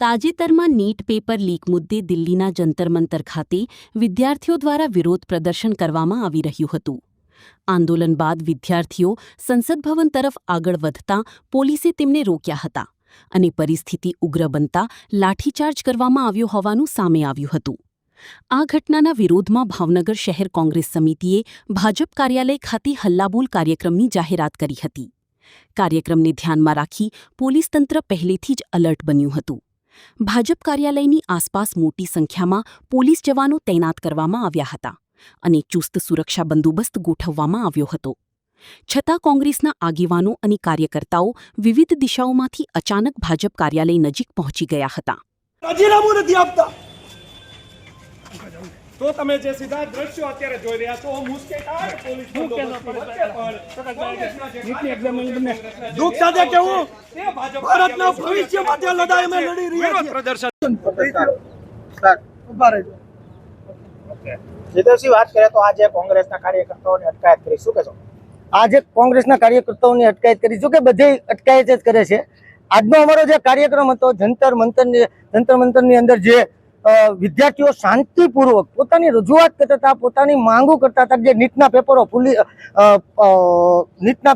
તાજેતરમાં NEET paper leak મુદ્દે દિલ્હીના જંતર મંતર ખાતે વિદ્યાર્થીઓ દ્વારા વિરોધ પ્રદર્શન કરવામાં આવી રહ્યું હતું. આંદોલન બાદ વિદ્યાર્થીઓ સંસદ ભવન તરફ આગળ વધતા પોલીસે તેમને રોક્યા હતા અને પરિસ્થિતિ ઉગ્ર બનતા લાઠીચાર્જ કરવામાં આવ્યો હોવાનું સામે આવ્યું હતું. આ ઘટનાના વિરોધમાં ભાવનગર શહેર કોંગ્રેસ સમિતિએ ભાજપ કાર્યાલય ખાતે હલ્લાબોલ કાર્યક્રમની જાહેરાત કરી હતી. કાર્યક્રમને ધ્યાનમાં રાખી પોલીસ તંત્ર પહેલેથી જ અલર્ટ બન્યું હતું. ભાજપ કાર્યાલયની આસપાસ મોટી સંખ્યામાં પોલીસ જવાનો તૈનાત કરવામાં આવ્યા હતા અને ચુસ્ત સુરક્ષા બંદોબસ્ત ગોઠવવામાં આવ્યો હતો. છતાં કોંગ્રેસના આગેવાનો અને કાર્યકર્તાઓ વિવિધ દિશાઓમાંથી અચાનક ભાજપ કાર્યાલય નજીક પહોંચી ગયા હતા. રાજીનામું નથી આપતા તો તમે જે સીધા દ્રશ્યો અત્યારે જોઈ રહ્યા છો મુશ્કેલ થાય પોલીસ દુઃખ સાથે કેવું ભારતના ભવિષ્ય માટે લડાઈ અમે લડી રહ્યા છીએ. પ્રદર્શન જીતેશજી, વાત કરીએ તો આજે કોંગ્રેસના કાર્યકર્તાઓની અટકાયત કરી, શું કહેશો? આજે કોંગ્રેસના કાર્યકર્તાઓની અટકાયત કરી, જો કે બધી અટકાયત જ કરે છે. આજનો અમારો જે કાર્યક્રમ હતો જંતર મંતરની અંદર જે વિદ્યાર્થીઓ શાંતિપૂર્વક પોતાની રજૂઆત કરતા હતા, પોતાની માંગો કરતા હતા, જે નીટના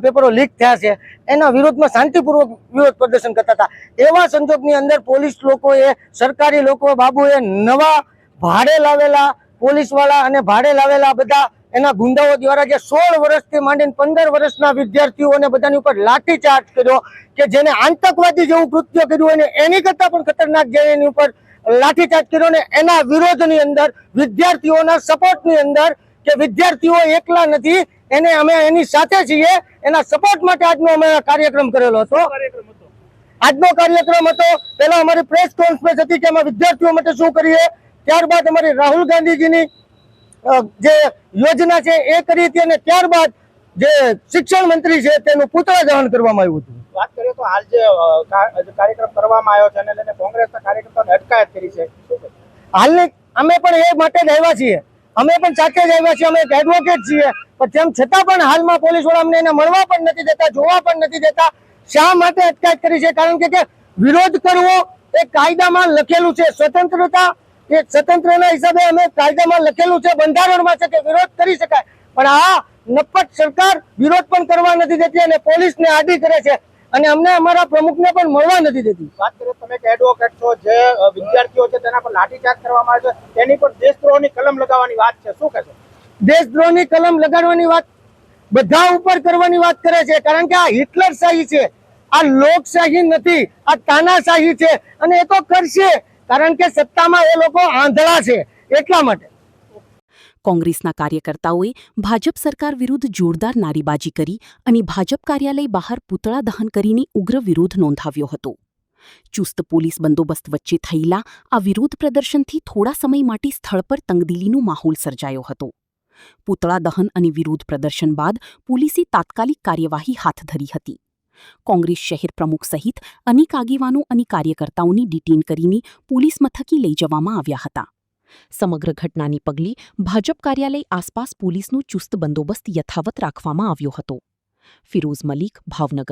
પેપરો લીક થયા છે એના વિરોધમાં શાંતિપૂર્વક વિરોધ પ્રદર્શન કરતા હતા. એવા સંજોગની અંદર પોલીસ લોકોએ, સરકારી લોકો બાબુએ નવા ભાડે લાવેલા પોલીસવાળા અને ભાડે લાવેલા બધા એના ગુંડાઓ દ્વારા જે 16 વર્ષથી માંડીને 15 વર્ષના વિદ્યાર્થીઓને બધાની ઉપર લાઠીચાર્જ કર્યો, કે જેને આતંકવાદી જેવું કૃત્ય કર્યું અને એની કરતાં પણ ખતરનાક જે એની ઉપર લાઠીચાર્જ કર્યો ને એના વિરોધની અંદર, વિદ્યાર્થીઓના સપોર્ટની અંદર, કે વિદ્યાર્થીઓ એકલા નથી, એને અમે એની સાથે છીએ, એના સપોર્ટ માટે આજનો અમે કાર્યક્રમ કરેલો હતો. આજનો કાર્યક્રમ હતો, પહેલા અમારી પ્રેસ કોન્ફરન્સ હતી કે અમે વિદ્યાર્થીઓ માટે શું કરીએ, ત્યારબાદ અમારી રાહુલ ગાંધીજીની જે યોજના છે એ કરી હતી અને ત્યારબાદ જે શિક્ષણ મંત્રી છે તેનું પુતળા દહન કરવામાં આવ્યું હતું. વાત કરીએ તો હાલ જે કાર્યક્રમ કરવામાં આવ્યો છે એને લઈને કોંગ્રેસના કાર્યકર્તાઓને અટકાયત કરી છે, હાલની અમે પણ એ માટે જ આવ્યા છીએ, અમે પણ સાથે જ આવ્યા છીએ, અમે એક એડવોકેટ છીએ, પણ તેમ છતાં પણ હાલમાં પોલીસ વાળા અમને એને મળવા પણ નથી દેતા, જોવા પણ નથી દેતા. શા માટે અટકાયત કરી છે? કારણ કે વિરોધ કરવો એ કાયદામાં લખેલું છે, સ્વતંત્રતા એ સ્વતંત્રના હિસાબે અમે કાયદામાં લખેલું છે, બંધારણમાં છે કે વિરોધ કરી શકાય, પણ આ નપટ સરકાર વિરોધ પણ કરવા નથી દેતી અને પોલીસને આડી કરે છે અને અમને અમારા પ્રમુખને પણ મળવા નથી દેતી. વાત કરીએ તમે કે એડવોકેટ છો, જે વિદ્યાર્થીઓ છે તેના પર લાઠીચાર્જ કરવામાં આવે છે, તેની પર દેશદ્રોહની કલમ લગાવવાની વાત છે, શું કહેશો? દેશદ્રોહની કલમ લગાડવાની વાત બધા ઉપર કરવાની વાત કરે છે, કારણ કે આ હિટલરશાહી છે, આ લોકશાહી નથી, આ તાનાશાહી છે અને એ તો કરશે, કારણ કે સત્તામાં એ લોકો આંધળા છે એટલા માટે. કોંગ્રેસના કાર્યકર્તાઓએ ભાજપ સરકાર વિરુદ્ધ જોરદાર નારેબાજી કરી અને ભાજપ કાર્યાલય બહાર પુતળા દહન કરીને ઉગ્ર વિરોધ નોંધાવ્યો હતો. ચુસ્ત પોલીસ બંદોબસ્ત વચ્ચે થયેલા આ વિરોધ પ્રદર્શનથી થોડા સમય માટે સ્થળ પર તંગદિલીનો માહોલ સર્જાયો હતો. પુતળા દહન અને વિરોધ પ્રદર્શન બાદ પોલીસે તાત્કાલિક કાર્યવાહી હાથ ધરી હતી. કોંગ્રેસ શહેર પ્રમુખ સહિત અનેક આગેવાનો અને કાર્યકર્તાઓને ડિટેન કરીને પોલીસ મથકે લઈ જવામાં આવ્યા હતા. સમગ્ર ઘટનાને પગલે ભાજપ કાર્યાલય આસપાસ પોલીસનો ચુસ્ત બંદોબસ્ત યથાવત રાખવામાં આવ્યો હતો. ફિરોઝ મલિક, ભાવનગર.